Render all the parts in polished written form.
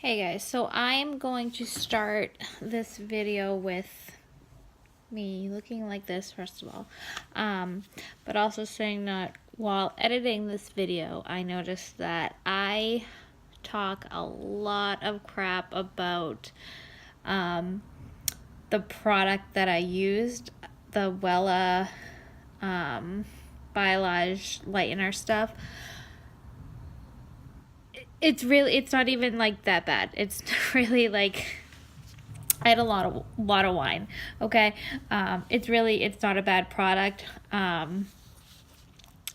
Hey guys, so I'm going to start this video with me looking like this first of all, but also saying that while editing this video I noticed that I talk a lot of crap about the product that I used, the Wella Balayage lightener stuff. It's not even like that bad. It's really like I had a lot of wine. Okay, it's not a bad product.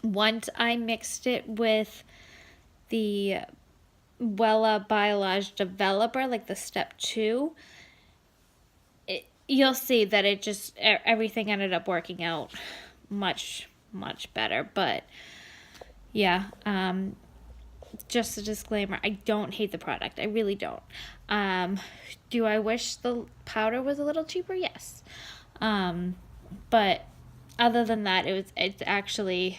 Once I mixed it with the Wella Balayage Developer, like the step 2, you'll see that everything ended up working out much better. But yeah, just a disclaimer, I don't hate the product. I really don't. Do I wish the powder was a little cheaper? Yes. But other than that, it's actually,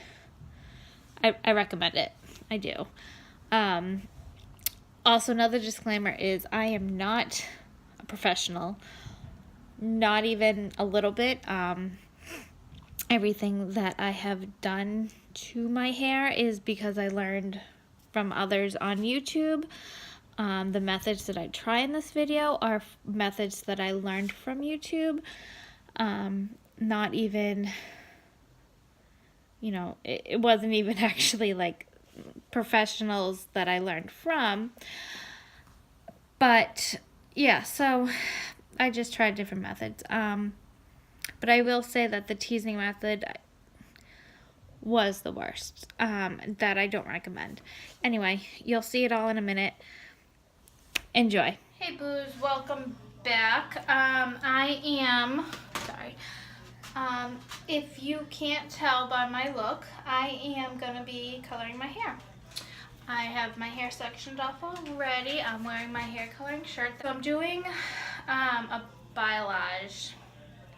I recommend it. I do. Also, another disclaimer is I am not a professional. Not even a little bit. Everything that I have done to my hair is because I learned from others on YouTube. The methods that I try in this video are methods that I learned from YouTube. Not even, it wasn't even actually like professionals that I learned from. But yeah, so I just tried different methods. But I will say that the teasing method was the worst. That I don't recommend. Anyway, you'll see it all in a minute. Enjoy. Hey boos, welcome back. I am, sorry, if you can't tell by my look, I am going to be coloring my hair. I have my hair sectioned off already. I'm wearing my hair coloring shirt. So I'm doing a balayage.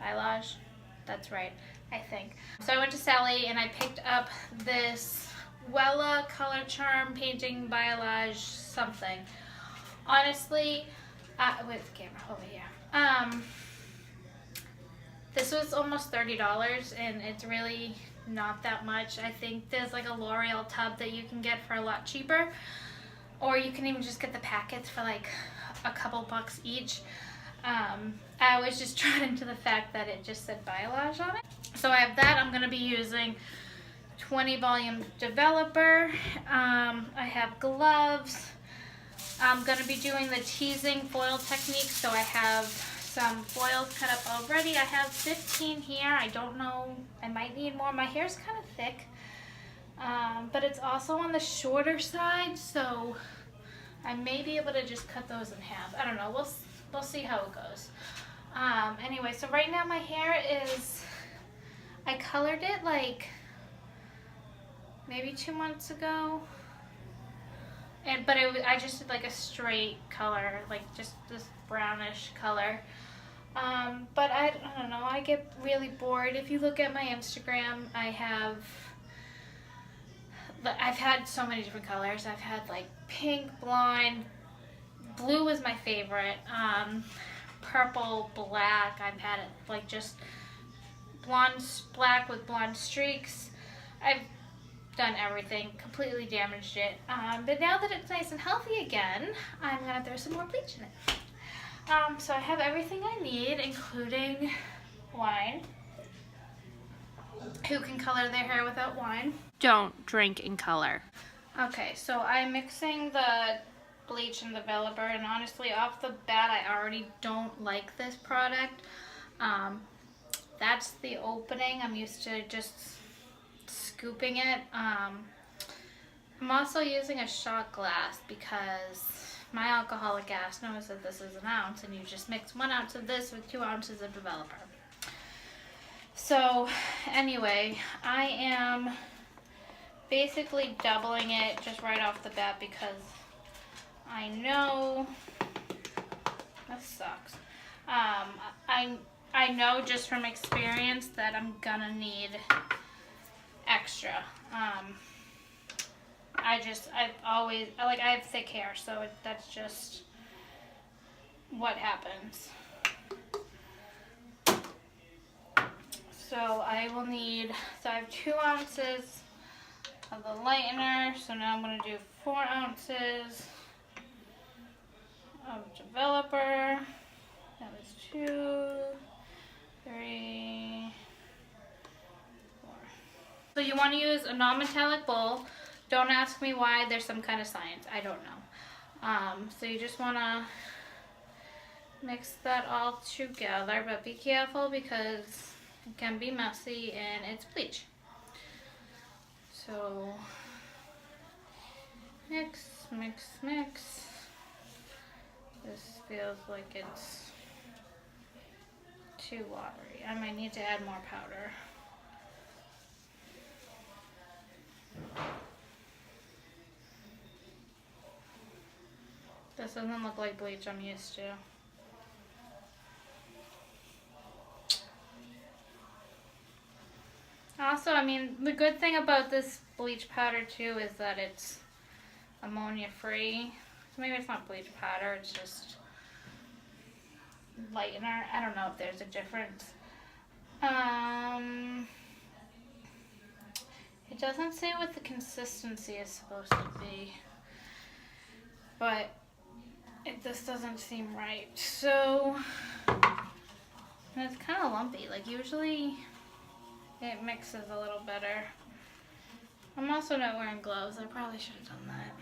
Balayage? That's right, I think. So I went to Sally and I picked up this Wella Color Charm Painting Balayage something. Honestly, where's the camera? Over here. This was almost $30 and it's really not that much. I think there's like a L'Oreal tub that you can get for a lot cheaper, or you can even just get the packets for like a couple bucks each. I was just drawn into the fact that it just said Balayage on it. So I have that. I'm going to be using 20 volume developer. I have gloves. I'm going to be doing the teasing foil technique, so I have some foils cut up already. I have 15 here. I don't know, I might need more. My hair's kind of thick, but it's also on the shorter side, so I may be able to just cut those in half. I don't know. We'll see how it goes. Anyway, so right now my hair is, I colored it like maybe 2 months ago. But I just did like a straight color, like just this brownish color. But I don't know, I get really bored. If you look at my Instagram, I've had so many different colors. I've had like pink, blonde, blue was my favorite, purple, black. I've had it like just blonde, black with blonde streaks. I've done everything, completely damaged it. But now that it's nice and healthy again, I'm gonna throw some more bleach in it. So I have everything I need, including wine. Who can color their hair without wine? Don't drink and color. Okay, so I'm mixing the bleach and developer, and honestly, off the bat, I already don't like this product. That's the opening. I'm used to just scooping it. I'm also using a shot glass because my alcoholic ass knows that this is an ounce, and you just mix 1 ounce of this with 2 ounces of developer. So anyway, I am basically doubling it just right off the bat because I know this sucks. I know just from experience that I'm gonna need extra. I have thick hair, so that's just what happens. So I will need, so I have 2 ounces of the lightener. So now I'm going to do 4 ounces of developer. That was 2, 3, 4. So you want to use a non-metallic bowl. Don't ask me why. There's some kind of science. I don't know. So you just want to mix that all together, but be careful because it can be messy and it's bleach. So mix, mix, mix. This feels like it's too watery. I might need to add more powder. This doesn't look like bleach I'm used to. Also, I mean, the good thing about this bleach powder too is that it's ammonia free. So maybe it's not bleach powder, it's just lightener. I don't know if there's a difference. It doesn't say what the consistency is supposed to be, but this doesn't seem right. So, and it's kind of lumpy. Like usually it mixes a little better. I'm also not wearing gloves. I probably should have done that.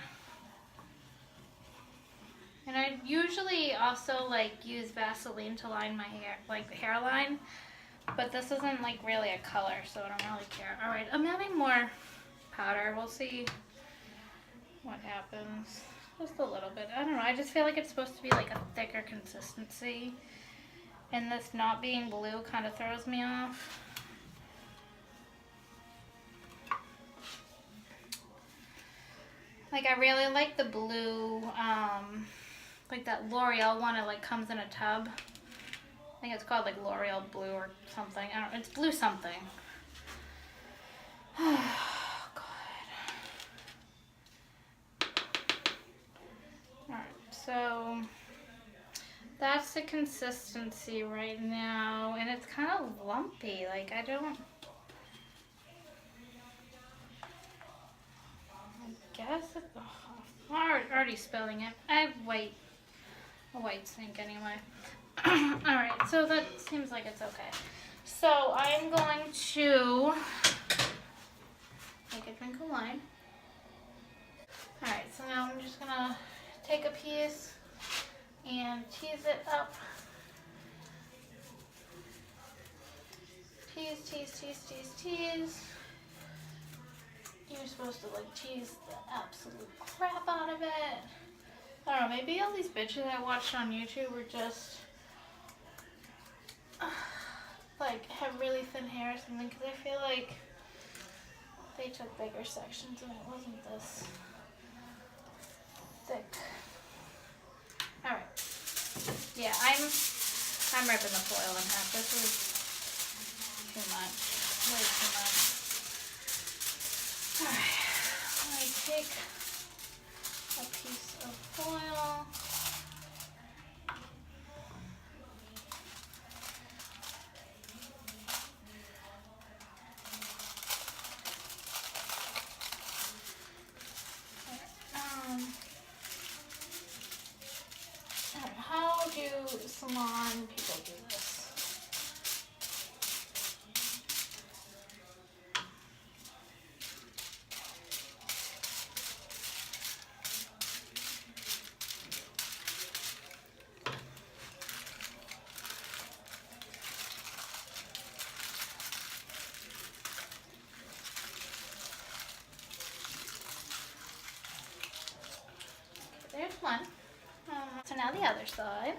And I usually also like use Vaseline to line my hair, like the hairline. But this isn't like really a color, so I don't really care. Alright, I'm adding more powder. We'll see what happens. Just a little bit. I don't know. I just feel like it's supposed to be like a thicker consistency. And this not being blue kind of throws me off. Like I really like the blue, like that L'Oreal one. It like comes in a tub. I think it's called like L'Oreal Blue or something. I don't know. It's blue something. Oh, God. Alright, so that's the consistency right now. And it's kind of lumpy. Like I don't... I guess it's... Oh, I'm already spilling it. I have a white sink anyway. Alright, so that seems like it's okay. So I'm going to take a drink of wine. Alright, so now I'm just going to take a piece and tease it up. Tease, tease, tease, tease, tease. You're supposed to like tease the absolute crap out of it. I don't know, maybe all these bitches I watched on YouTube were just like have really thin hair or something, because I feel like they took bigger sections and it wasn't this thick. Alright. Yeah, I'm ripping the foil in half. This is too much. Way too much. Alright. I take a piece of foil. How do salon people do this? There's one. So now the other side.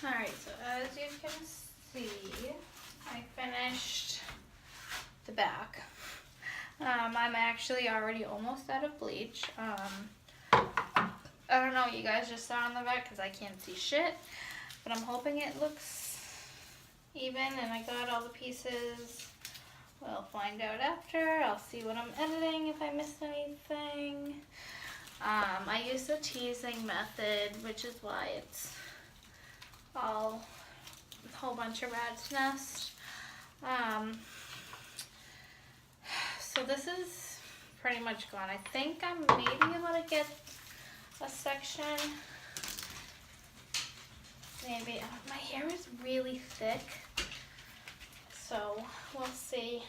Alright, so as you can see, I finished the back. I'm actually already almost out of bleach. I don't know what you guys just saw on the back because I can't see shit, but I'm hoping it looks even and I got all the pieces. We'll find out after. I'll see when I'm editing if I missed anything. I use the teasing method, which is why it's all a whole bunch of rat's nest. So this is pretty much gone. I think I'm maybe able to get a section. Maybe. My hair is really thick, so we'll see.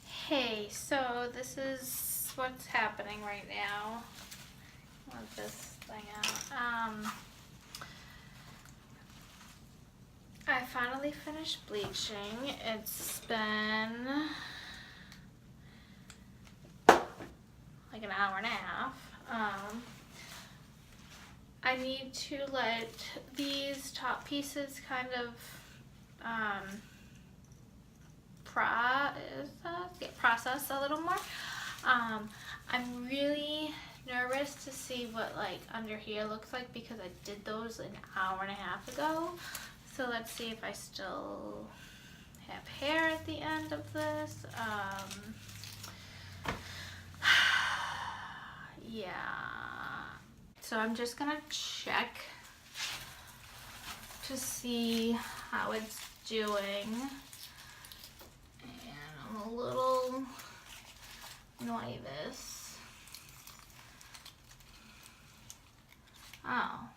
Hey, so this is what's happening right now. Let this thing out. I finally finished bleaching. It's been like an hour and a half. I need to let these top pieces kind of process a little more. I'm really nervous to see what like under here looks like because I did those an hour and a half ago. So let's see if I still have hair at the end of this. Yeah. So I'm just gonna check to see how it's doing. And I'm a little nervous. Oh.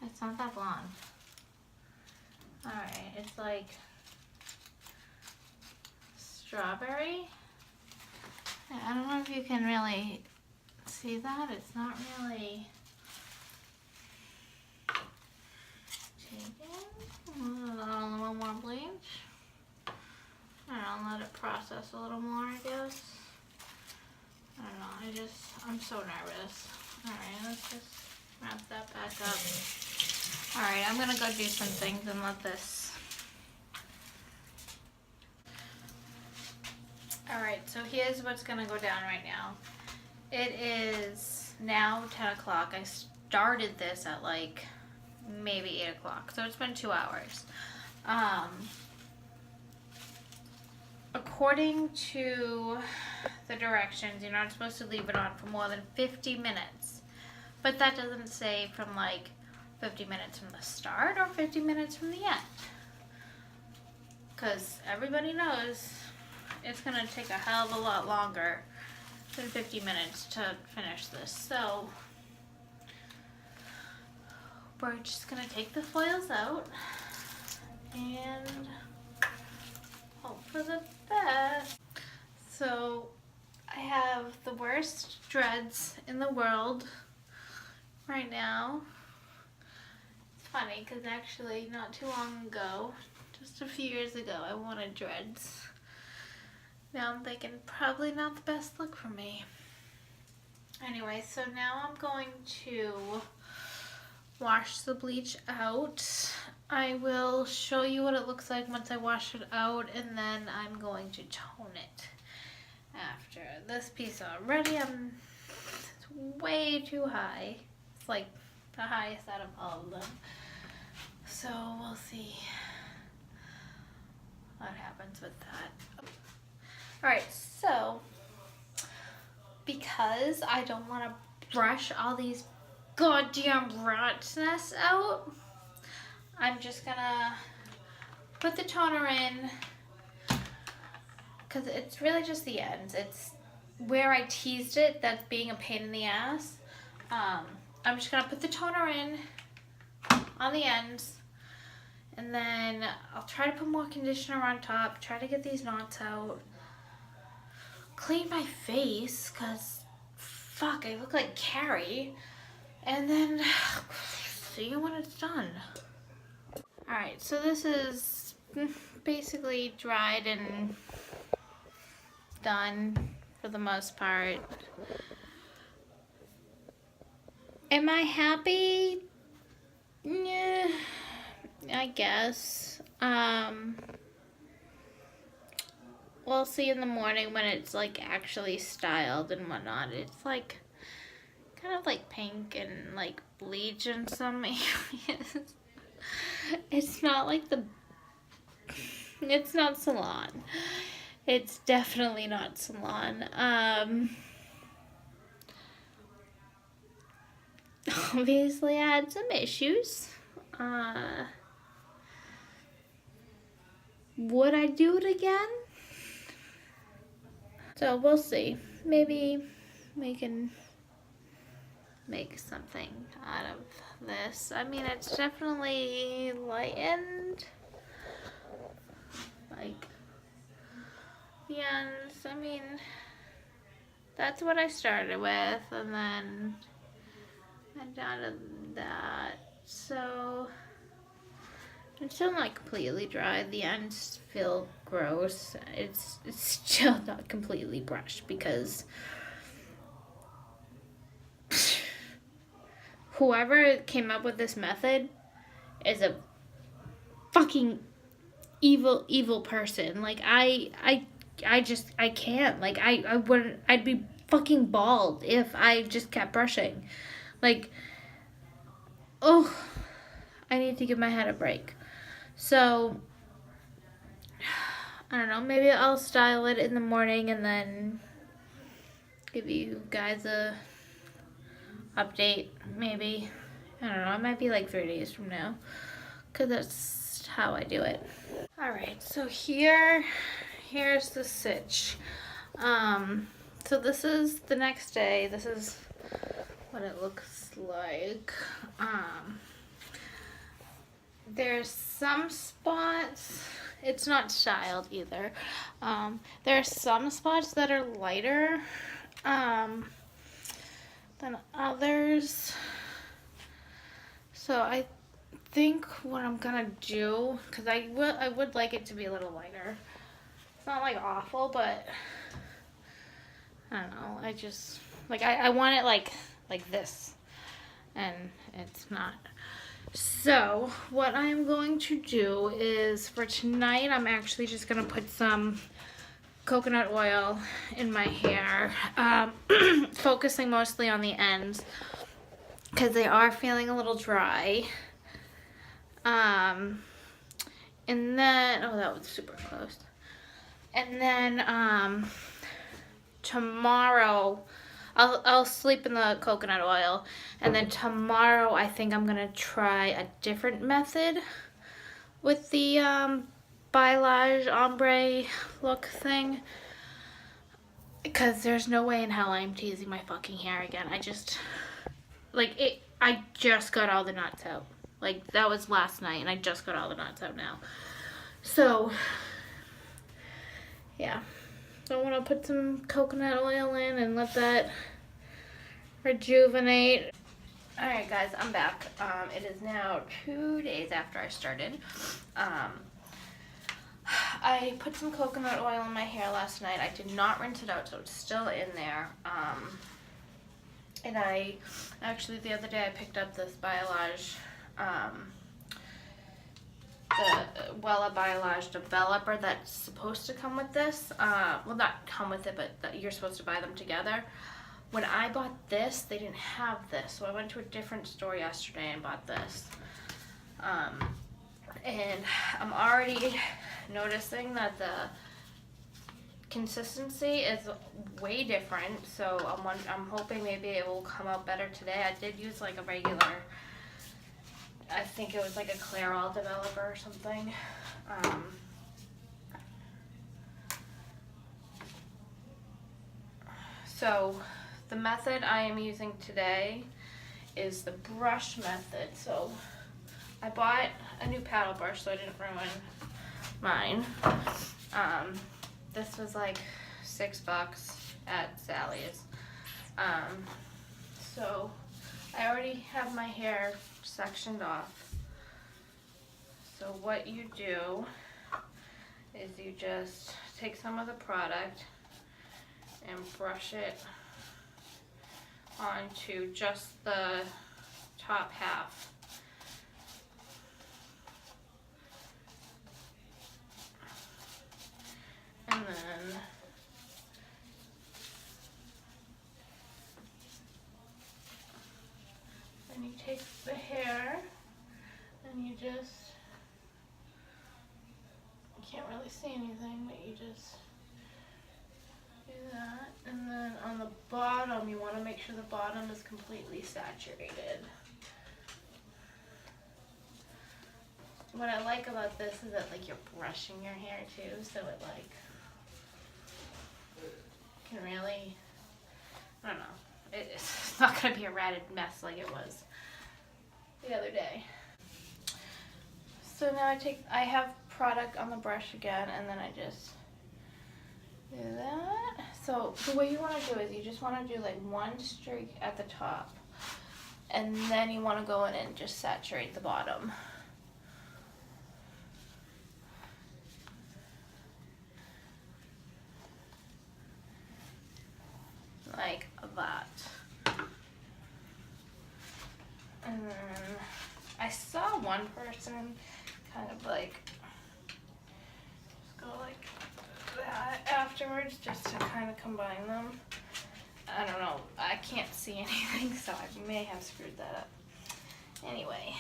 It's not that blonde. Alright, it's like strawberry. I don't know if you can really see that. It's not really taken. A little more bleach. I don't know, let it process a little more, I guess. I don't know, I'm so nervous. Alright, let's just wrap that back up. Alright, I'm gonna go do some things and let this. Alright, so here's what's gonna go down right now. It is now 10 o'clock. I started this at like maybe 8 o'clock, so it's been 2 hours. According to the directions, you're not supposed to leave it on for more than 50 minutes. But that doesn't say from like 50 minutes from the start or 50 minutes from the end. Because everybody knows it's going to take a hell of a lot longer than 50 minutes to finish this. So we're just going to take the foils out and hope for the best. So I have the worst dreads in the world right now. It's funny because actually not too long ago, just a few years ago, I wanted dreads. Now I'm thinking probably not the best look for me. Anyway, so now I'm going to wash the bleach out. I will show you what it looks like once I wash it out, and then I'm going to tone it after. This piece already, it's way too high. It's like the highest out of all of them. So we'll see what happens with that. Alright, so because I don't want to brush all these goddamn rat's nests out, I'm just gonna put the toner in because it's really just the ends. It's where I teased it that's being a pain in the ass. I'm just gonna put the toner in on the ends, and then I'll try to put more conditioner on top, try to get these knots out, clean my face because fuck, I look like Carrie, and then see you when it's done. Alright, so this is basically dried and done for the most part. Am I happy? Yeah, I guess. We'll see in the morning when it's like actually styled and whatnot. It's like kind of like pink and like bleach in some areas. It's not like it's not salon. It's definitely not salon. Obviously I had some issues. Would I do it again? So we'll see. Maybe we can make something out of this. I mean, it's definitely lightened. Like, the ends. I mean, that's what I started with, and then I down that. So it's still not completely dry. The ends feel gross. It's still not completely brushed because whoever came up with this method is a fucking evil person. Like I can't. Like I wouldn't. I'd be fucking bald if I just kept brushing. Like, oh, I need to give my head a break. So I don't know. Maybe I'll style it in the morning and then give you guys a update. Maybe I don't know. It might be like 3 days from now, cause that's how I do it. All right. So here's the sitch. So this is the next day. This is what it looks like. There's some spots, it's not styled either. There are some spots that are lighter than others. So I think what I'm gonna do, because I would like it to be a little lighter. It's not like awful, but I don't know. I just like I want it like this, and it's not. So what I'm going to do is for tonight, I'm actually just gonna put some coconut oil in my hair, focusing mostly on the ends because they are feeling a little dry. And then, oh, that was super close. And then tomorrow, I'll sleep in the coconut oil, and then tomorrow I think I'm gonna try a different method with the Balayage ombre look thing, because there's no way in hell I'm teasing my fucking hair again. I just got all the knots out. Like, that was last night, and I just got all the knots out now. So yeah, so I want to put some coconut oil in and let that rejuvenate. All right, guys, I'm back. It is now 2 days after I started. I put some coconut oil in my hair last night. I did not rinse it out, so it's still in there. And I actually, the other day, I picked up this Balayage, the Wella Balayage developer that's supposed to come with this. Well, not come with it, but you're supposed to buy them together. When I bought this, they didn't have this, so I went to a different store yesterday and bought this. And I'm already noticing that the consistency is way different, so I'm hoping maybe it will come out better today. I did use like a regular, I think it was like a Clairol developer or something. So the method I am using today is the brush method. So I bought a new paddle brush so I didn't ruin mine. This was like $6 at Sally's. So I already have my hair sectioned off. So what you do is you just take some of the product and brush it onto just the top half. And then you take the hair and you just, you can't really see anything, but you just do that. And then on the bottom, you want to make sure the bottom is completely saturated. What I like about this is that like you're brushing your hair too, so it like can really, I don't know, it's not going to be a ratted mess like it was the other day. So now I have product on the brush again, and then I just do that. So the way you want to do is you just want to do like one streak at the top, and then you want to go in and just saturate the bottom. Like that. And then I saw one person kind of like just go like that afterwards just to kind of combine them. I don't know, I can't see anything, so I may have screwed that up. Anyway.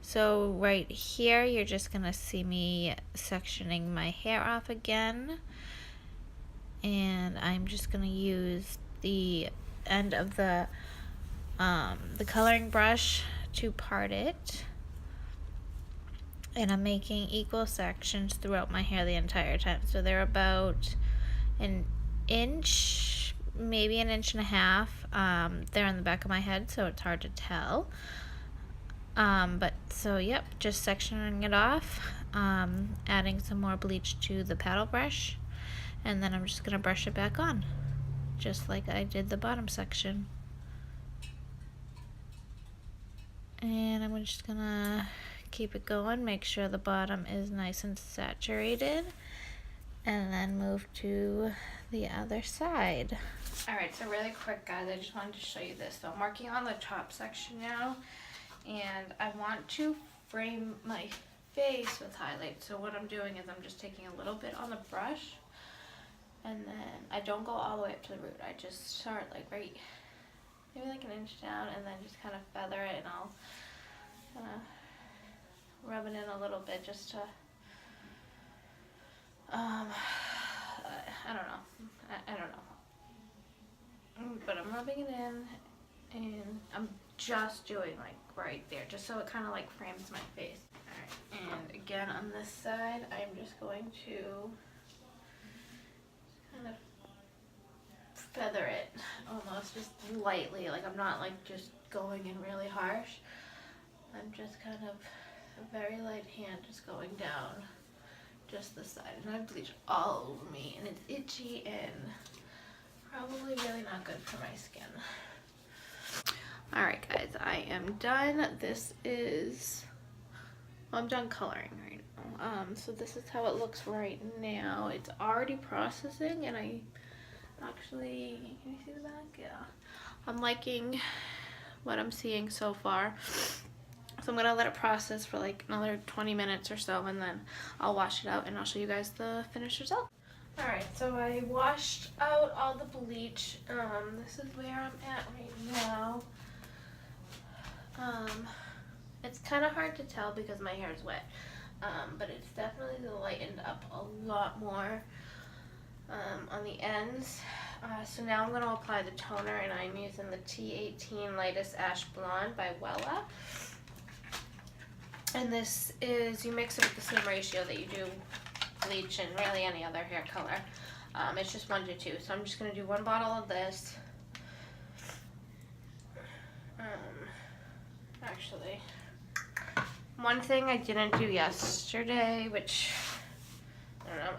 So right here, you're just gonna see me sectioning my hair off again. And I'm just gonna use the end of the coloring brush to part it. And I'm making equal sections throughout my hair the entire time. So they're about an inch, maybe an inch and a half. They're on the back of my head, so it's hard to tell. But so yep, just sectioning it off, adding some more bleach to the paddle brush. And then I'm just going to brush it back on, just like I did the bottom section. And I'm just going to keep it going, make sure the bottom is nice and saturated, and then move to the other side. Alright, so really quick guys, I just wanted to show you this. So I'm working on the top section now, and I want to frame my face with highlight. So what I'm doing is I'm just taking a little bit on the brush, and then I don't go all the way up to the root. I just start like right, maybe like an inch down, and then just kind of feather it, and I'll kind of rub it in a little bit just to, I don't know, I don't know. But I'm rubbing it in, and I'm just doing like right there, just so it kind of like frames my face. Alright, and again on this side, I'm just going to kind of feather it almost just lightly, like I'm not like just going in really harsh. I'm just kind of a very light hand just going down just the side, and I have bleach all over me, and it's itchy and probably really not good for my skin. Alright guys, I am done. This is, well, I'm done coloring right now. So this is how it looks right now. It's already processing, and I actually, can you see the back? Yeah. I'm liking what I'm seeing so far. So I'm gonna let it process for like another 20 minutes or so, and then I'll wash it out and I'll show you guys the finished result. Alright, so I washed out all the bleach. This is where I'm at right now. It's kind of hard to tell because my hair is wet, but it's definitely lightened up a lot more on the ends. So now I'm going to apply the toner, and I'm using the T18 Lightest Ash Blonde by Wella. And this is, you mix it with the same ratio that you do bleach and really any other hair color. It's just 1 to 2. So I'm just going to do 1 bottle of this. Actually, one thing I didn't do yesterday, which, I don't know,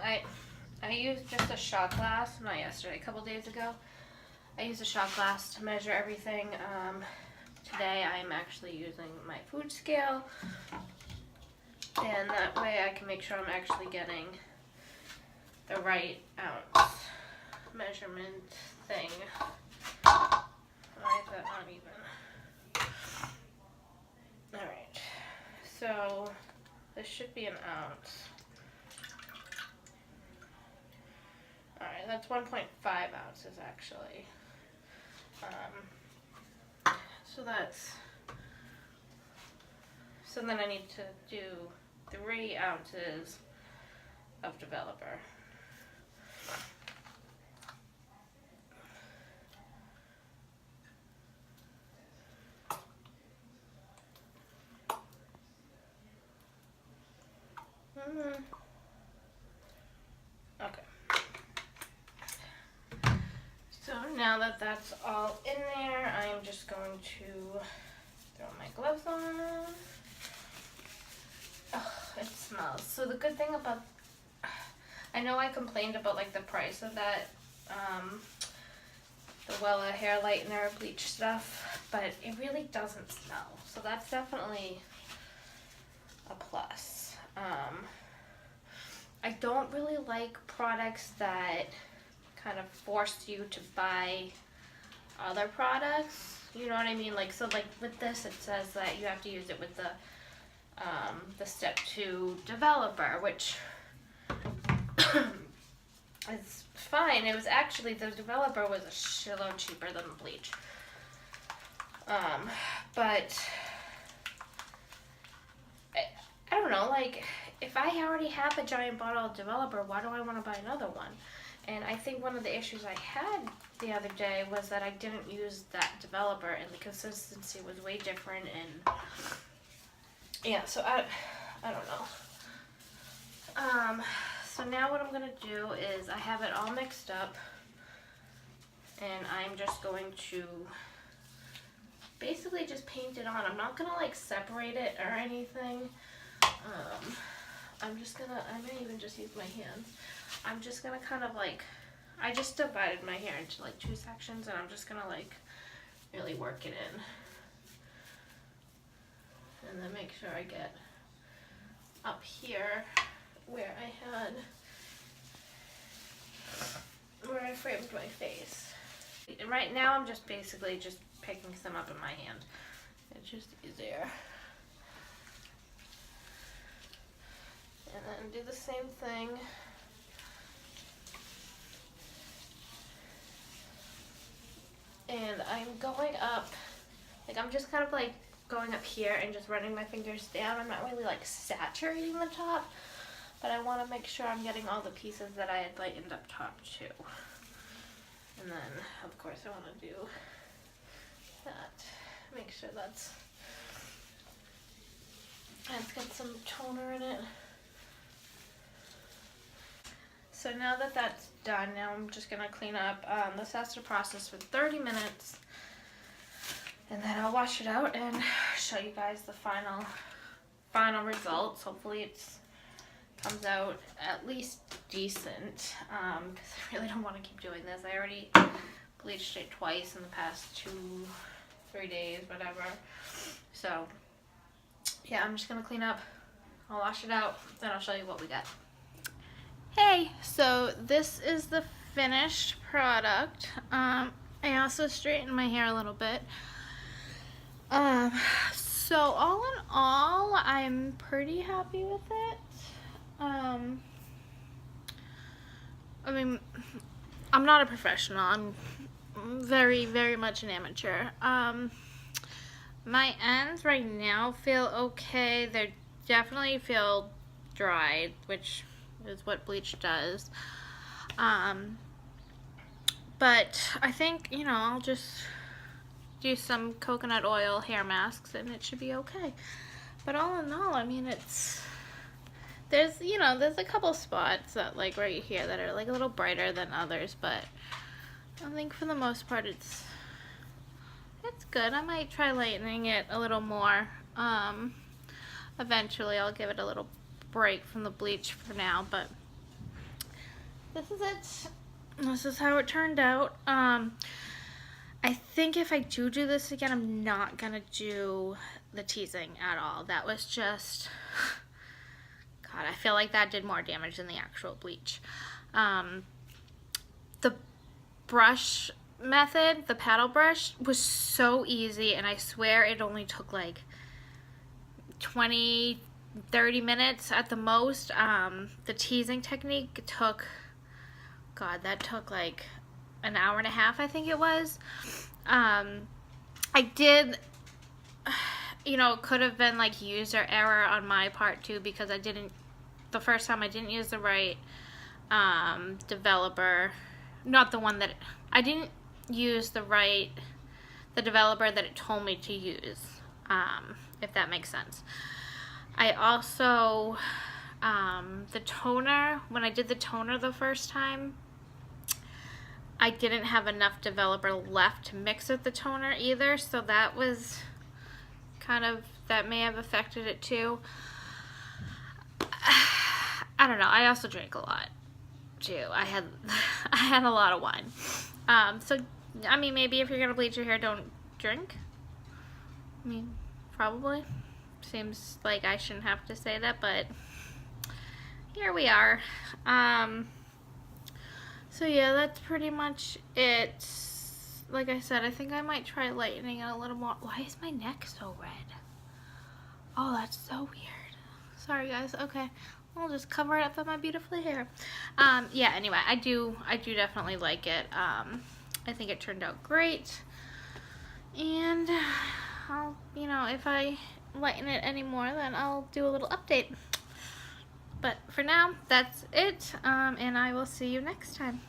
I used just a shot glass, not yesterday, a couple days ago. I used a shot glass to measure everything. Today I'm actually using my food scale, and that way I can make sure I'm actually getting the right ounce measurement thing. Why is that uneven? Alright, so this should be an ounce. Alright, that's 1.5 ounces actually. So then I need to do 3 ounces of developer. Okay. So now that that's all in there, I am just going to throw my gloves on. Oh, it smells. So the good thing about, I know I complained about like the price of that, the Wella hair lightener bleach stuff, but it really doesn't smell. So that's definitely a plus. I don't really like products that kind of force you to buy other products. You know what I mean? Like, so like with this, it says that you have to use it with the step 2 developer, which is fine. It was actually, the developer was a shitload cheaper than the bleach. But I don't know, like, if I already have a giant bottle of developer, why do I want to buy another one? And I think one of the issues I had the other day was that I didn't use that developer, and the consistency was way different, and yeah, so I don't know. So now what I'm going to do is I have it all mixed up, and I'm just going to basically just paint it on. I'm not going to like separate it or anything. I'm just gonna, I may even just use my hands. I'm just gonna kind of like, I just divided my hair into like 2 sections, and I'm just gonna like really work it in. And then make sure I get up here where I framed my face. And right now I'm just basically just picking some up in my hand. It's just easier. And then do the same thing. And I'm going up, like I'm just kind of like going up here and just running my fingers down. I'm not really like saturating the top, but I want to make sure I'm getting all the pieces that I had lightened up top too. And then of course I want to do that. Make sure it's got some toner in it. So now that that's done, now I'm just gonna clean up. This has to process for 30 minutes, and then I'll wash it out and show you guys the final results. Hopefully it comes out at least decent, because I really don't want to keep doing this. I already bleached it twice in the past 2-3 days, whatever. So yeah, I'm just gonna clean up. I'll wash it out, then I'll show you what we got. Hey, so this is the finished product. I also straightened my hair a little bit. So all in all, I'm pretty happy with it. I mean, I'm not a professional. I'm very, very much an amateur. My ends right now feel okay. They definitely feel dried, which is what bleach does. But I think, you know, I'll just do some coconut oil hair masks and it should be okay. But all in all, I mean, there's a couple spots that, like right here, that are like a little brighter than others, but I think for the most part it's good. I might try lightening it a little more. Eventually I'll give it a little break from the bleach for now, but this is it. This is how it turned out. I think if I do this again, I'm not gonna do the teasing at all. That was just, God, I feel like that did more damage than the actual bleach. The brush method, the paddle brush, was so easy, and I swear it only took like 20-30 minutes at the most. The teasing technique took, God, that took like an hour and a half, I think it was. I did, you know, it could have been like user error on my part too, because the first time I didn't use the right developer, not the one that, I didn't use the developer that it told me to use, if that makes sense. I also, the toner, when I did the toner the first time, I didn't have enough developer left to mix with the toner either, so that was kind of, that may have affected it too. I don't know, I also drank a lot too. I had a lot of wine. So, I mean, maybe if you're gonna bleach your hair, don't drink. I mean, probably. Seems like I shouldn't have to say that, but here we are. So yeah, that's pretty much it. Like I said, I think I might try lightening it a little more. Why is my neck so red? Oh, that's so weird. Sorry guys. Okay, I'll just cover it up with my beautiful hair. Yeah, anyway, I do definitely like it. I think it turned out great. And I'll, you know, if I lighten it anymore, then I'll do a little update. But for now, that's it, and I will see you next time.